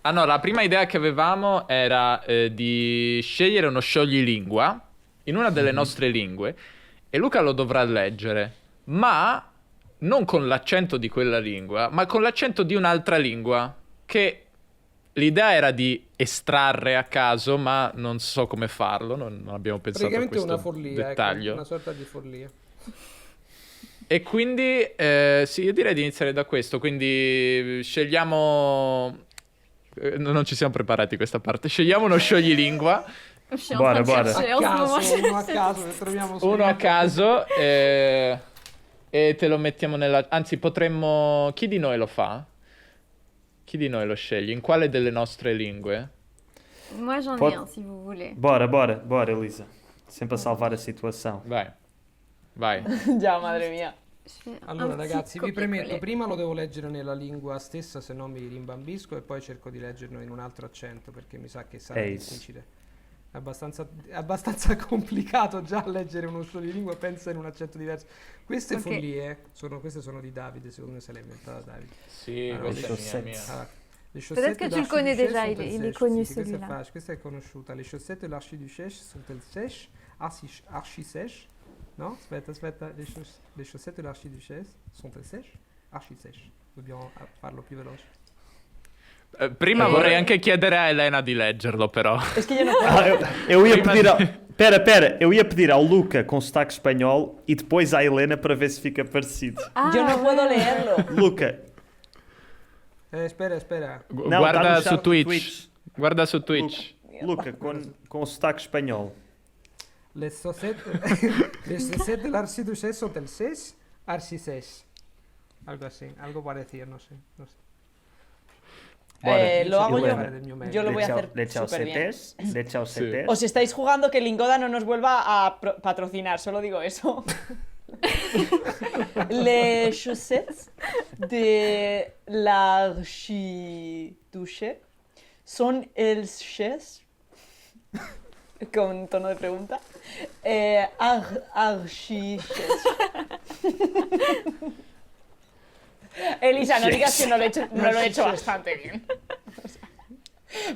Ah no, la prima idea che avevamo era di scegliere uno scioglilingua in una delle nostre lingue e Luca lo dovrà leggere, ma non con l'accento di quella lingua, ma con l'accento di un'altra lingua, che l'idea era di estrarre a caso, ma non so come farlo, non abbiamo pensato a Praticamente questo una follia, ecco, dettaglio. una sorta di follia. E quindi, sì, io direi di iniziare da questo, quindi scegliamo... non ci siamo preparati questa parte, scegliamo uno scioglilingua, Je suis en train de Bora. chercher A en ce moment. caso, uno a caso, ne troviamo su uno a internet. caso, e te lo mettiamo nella... Anzi, potremmo... Chi di noi lo fa? Chi di noi lo sceglie? In quale delle nostre lingue? Moi, j'en ai Pode- un, si vous voulez. Bora, Elisa. Sempre a salvar a situação. Vai. Già, madre mia. Je fais Allora un petit ragazzi, vi premetto, copier-coller. prima lo devo leggere nella lingua stessa, se no mi rimbambisco, e poi cerco di leggerlo in un altro accento, perché mi sa che sarà Ace. difficile. È abbastanza complicato già leggere uno scioglilingua, pensa in un accento diverso. Queste Ok. follie queste sono di Davide, secondo me se l'ha inventata Davide. Sì, Ah, questa è chaussette. mia. Allora, les Peut-être chaussettes que de tu le connais l'archiduchesse déjà, sont-elles il est sèches? connu Sì, questa è celui-là. facile, questa è conosciuta. Les chaussettes de l'archiduchesse sont-elles sèches? Archi sèches? No? Aspetta. Les chaussettes de l'archiduchesse sont-elles sèches? Archi sèches. Dobbiamo farlo più veloce. Prima vorrei anche chiedere a Elena di leggerlo, però. Es que yo no puedo. Ah, eu ia Prima pedir ao... de- Pera, eu ia pedir ao Luca com sotaque espanhol e depois à Helena para ver se fica parecido. Ah, Yo no puedo ouais. leerlo. Luca, Spera. não, Guarda tá no su chat do Twitch. Guarda su Twitch. Luca com sotaque espanhol. Les chaussettes, les chaussettes de l'archiduchesse sont-elles sèches? Archi sèches. Algo así, algo parecido, no sé. Bora. Lo hago yo. Helena. Yo lo voy a hacer Le súper bien. chausetes. Le chausetes. Os estáis jugando que Lingoda no nos vuelva a patrocinar, solo digo eso. Les chaussettes de l'archiduche son els chés, con tono de pregunta, archiches. Elisa, no digas que no lo he hecho bastante bien.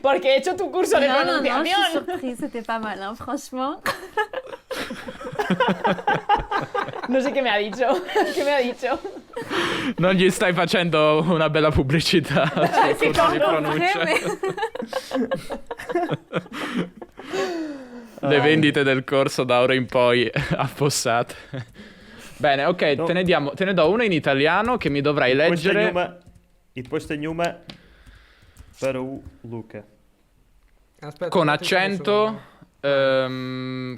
Porque he hecho tu curso de Non, je suis pronunciación. surprise, c'était pas mal, hein, franchement. No sé qué me ha dicho. ¿Qué me ha dicho? Non gli stai facendo una bella pubblicità sul corso di pronuncia. Le vendite del corso da ora in poi affossate. Bene, ok, No. te ne do una in italiano che mi dovrai Depois tenho leggere. uma... E depois tenho uma para o Luca. Aspetta, Con aspetta, accento,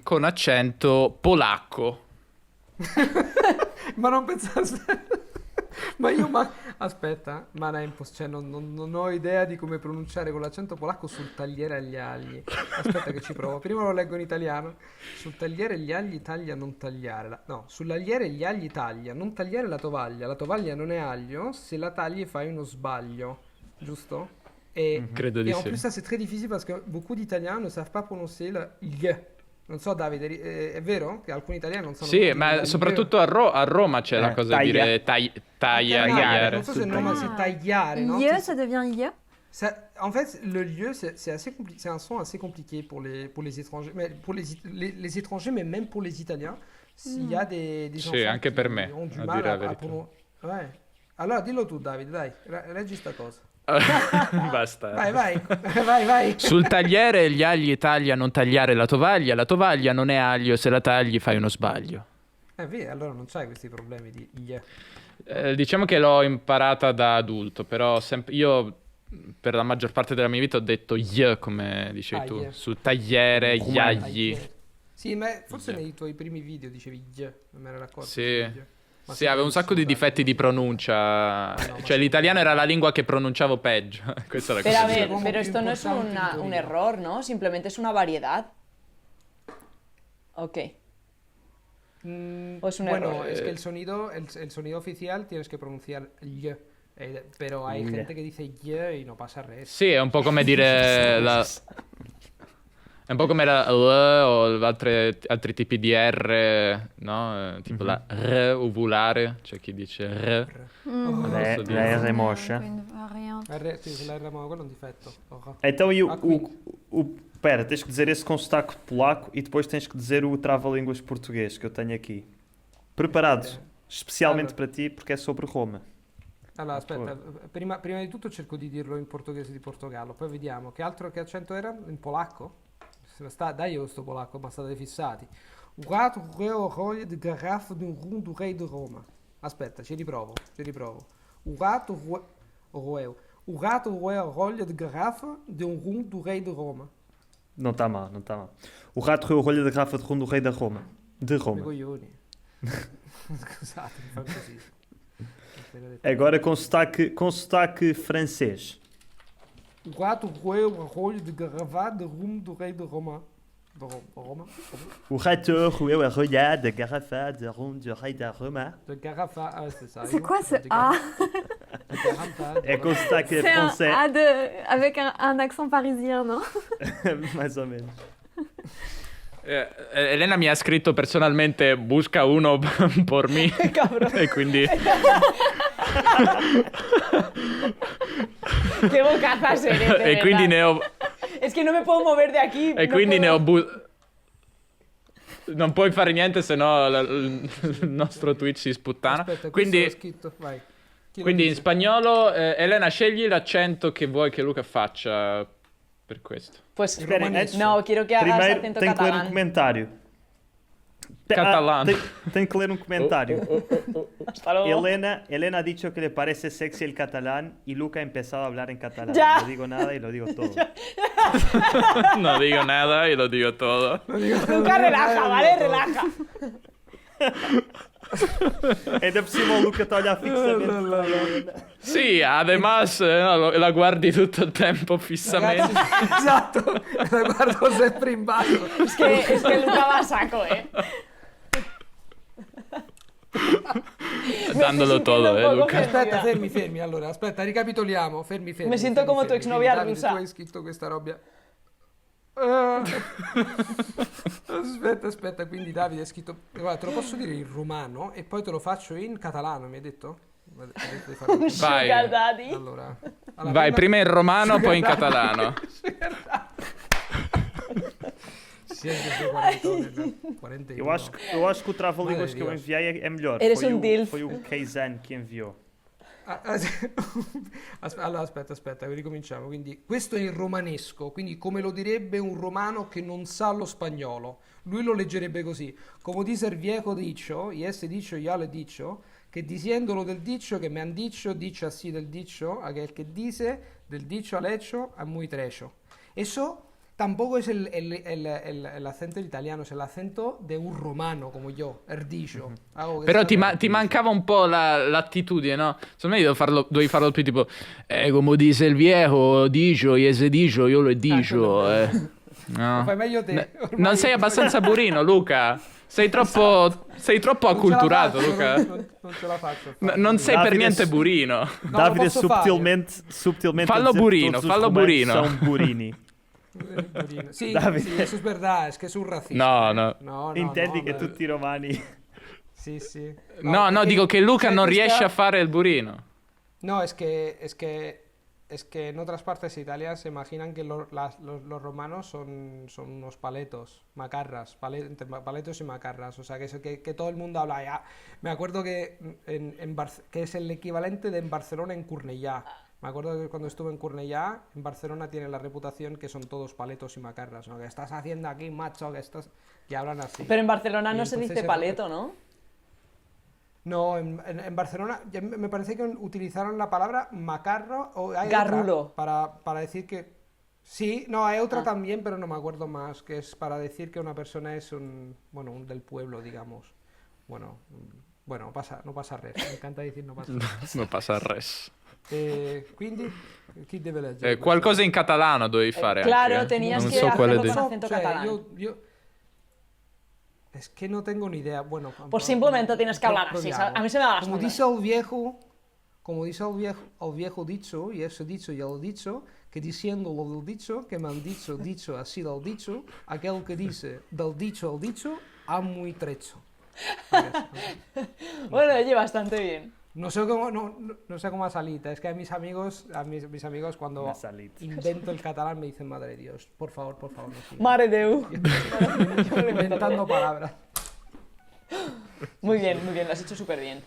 con accento polacco. Ma non pensare. Aspetta, ma è impossibile. Cioè, non ho idea di come pronunciare con l'accento polacco sul tagliere agli agli. Aspetta che ci provo. Prima lo leggo in italiano. Sul tagliere gli agli taglia, non tagliare. No, sull'agliere gli agli taglia, non tagliare la tovaglia. La tovaglia non è aglio, se la tagli fai uno sbaglio. Giusto? Et, Credo di et en sì. plus, ça c'est très difficile parce que beaucoup d'Italiens ne savent pas prononcer le y. Non so, Davide, è vero che alcuni italiani non sanno Sì, dire ma la soprattutto a Roma c'è la cosa di taglia. dire tagliare. tagliare. Non so se il nome Ah. c'est tagliare, no? Ye, ça devient ye. En fait, le lieu, c'est assez compliqué. C'est un son assez compliqué pour les étrangers, mais pour les étrangers, mais même pour les Italiens. S'il y a des Sì, enfants anche qui per me, ont du a mal dire la a verità. Ouais. Allora, dillo tu, Davide, dai, leggi sta cosa. Basta. Vai. Sul tagliere gli agli taglia, non tagliare la tovaglia non è aglio, se la tagli fai uno sbaglio. Via, allora non c'hai questi problemi di yeah. Diciamo che l'ho imparata da adulto, però io per la maggior parte della mia vita ho detto y, come dicevi tu, yeah. sul tagliere, gli agli. Sì, ma forse nei tuoi primi video dicevi yeah, non me ne ero accorto. Sì. Ma Sì, aveva un sacco di difetti di pronuncia. no, ma Cioè, sì. l'italiano era la lingua che pronunciavo peggio. Questa è la Pero cosa. a ver, Como pero que esto no es importante en tu un vida. error, ¿no? Simplemente es una variedad. Ok. O es un Bueno, error. es que el sonido oficial tienes que pronunciar y, pero hay Y. gente que dice y no pasa res. Sì, è un po' come dire la... È un po' come la L o altri tipi di R, no? Tipo la R ovulare, c'è chi dice R. Mm. Adesso La R è moscia. Une variante. Merde. Sì, sulla R quello è un difetto. Então, e quindi. Pera, tens que dizer esse com sotaque polaco e depois tens que dizer o trava-línguas português que eu tenho aqui. Preparado, especialmente Allora. para ti, porque è sobre Roma. Allora, aspetta, prima di tutto cerco di dirlo in portoghese di Portogallo, poi vediamo che accento era in polacco? Dai io sto polacco, ma state fissati. O rato roeu roia de garrafa de rum do rei de Roma. Aspetta, ci riprovo. O rato roeu. O rato roeu roia de garrafa de rum do rei de Roma. Não está mal. O rato roeu a rolha da garrafa de rum do rei da Roma. De Come Roma. coglioni. Scusate, mi fa così. Agora com sotaque francês. O rato roeu a rolha de garrafa de rum do rei de Roma. Roma? O rato roeu a rolha da garrafa de rum do rei da Roma. De garrafa, c'est ça. C'est quoi ce A? É com sotaque C'est un français, A avec un accent parisien, non? mais ou menos. Elena mi ha scritto personalmente busca uno por mí Cabrón. e quindi Qué bocazas eres, de e quindi verdad. ne ho Es que no me puedo mover de aquí. e no quindi ne puedo. ho non puoi fare niente se no il nostro Twitch si sputtana. Aspetta, Quindi questo l'ho scritto, vai. Chi lo Quindi in dice? spagnolo, Elena, scegli l'accento che vuoi che Luca faccia per questo. Pues Esperem, no, quiero que hagas Primeiro acento tenho que ler um catalán. comentário. Catalán. Tenho que ler um comentário. Hasta luego. Elena ha dicho que le parece sexy el catalán y Luca ha empezado a hablar en catalán. Ya. No digo nada y lo digo todo. No dico nada y lo digo todo. Nunca relaja, ¿vale? Relaja. Ainda por cima o Luca está a olhar fixamente. Sì, además la guardi tutto il tempo fissamente. Ragazzi, esatto, la guardo sempre in basso. Es que Luca va a saco, ¿eh? Dandolo todo, un poco Luca. Aspetta, fermi, allora, aspetta, ricapitoliamo, fermi. Mi sento come tu exnovia Davide, russa. tu hai scritto questa roba. Aspetta, quindi Davide ha scritto... Guarda, te lo posso dire in romano e poi te lo faccio in catalano, mi hai detto? Mi hai detto di farlo così. Vai. Sugar daddy. Allora, Vai, prima in romano, poi in catalano. Sempre 40 Eu acho que o trava-línguas que eu Deus. enviei é melhor. Eres Foi um o- dilf. Foi o Keizan que enviou. Allora, aspetta, ricominciamo. Quindi, questo è in romanesco, quindi come lo direbbe un romano che non sa lo spagnolo. Lui lo leggerebbe così. Como dice el viejo dicho, y ese dicho ya lo he dicho, que diciéndolo del dicho que me han dicho así del dicho, aquel que dice del dicho al hecho, a muy trecho. Eso tampoco es el acento italiano, es el acento de un romano como yo, el dicho. Hago Però questa- ti mancava un po' l'attitudine, no? Secondo me dovevi farlo più tipo come dice il viejo, dicio, ese dicio, io lo dicio. No. Lo fai meglio te. No, ormai. non sei abbastanza burino, Luca. Sei troppo acculturato, Non ce la faccio, Luca. non ce la faccio. a farlo. Non sei per Davide niente su- burino. lo Davide posso fare. subtilmente Fallo a dizer burino, que todos os fallo romanos burino. são burini. Burino. Sí, Davide. sí, eso es verdad, es que es un racista. No. Intendi che beh, tutti i romani... Sì, sì. No, perché dico che Luca c'è non questa- riesce a fare il burino. No, es que en otras partes de Italia se imaginan que los romanos son unos paletos, macarras, entre paletos y macarras. O sea, que todo el mundo habla ya. Me acuerdo que, que es el equivalente de en Barcelona en Cornellá. Me acuerdo que cuando estuve en Cornellá, en Barcelona tiene la reputación que son todos paletos y macarras, ¿no? Que estás haciendo aquí, macho, que estás... Y hablan así. Pero en Barcelona Y no se entonces dice es- paleto, ¿no? No, en Barcelona me parece que utilizaron la palabra macarro o hay Garrulo. otra para decir que... Sí, no, hay otra también, pero no me acuerdo más, que es para decir que una persona es un del pueblo, digamos. Bueno, no pasa res, me encanta decir no pasa res. Non passa res. Quindi, chi deve leggere? Qualcosa in catalano dovevi fare claro, anche. tenías Non que so quale hacerlo di... con acento catalán. Es que no tengo ni idea. Bueno, Pues simplemente tienes que hablar así. proviamo. A mí se me da Como bastante. dice el viejo, el viejo dicho, y ese dicho ya lo he dicho, que diciendo lo del dicho, que me han dicho así del dicho, aquel que dice del dicho al dicho, ha muy trecho. Bueno, oye, bastante bien. No sé cómo, no sé cómo ha salido. Es que a mis amigos cuando M'ha salit. invento el catalán me dicen madre de Dios. Por favor, no sigas. Mare Déu. Inventando palabras. Muy bien, lo has hecho súper bien.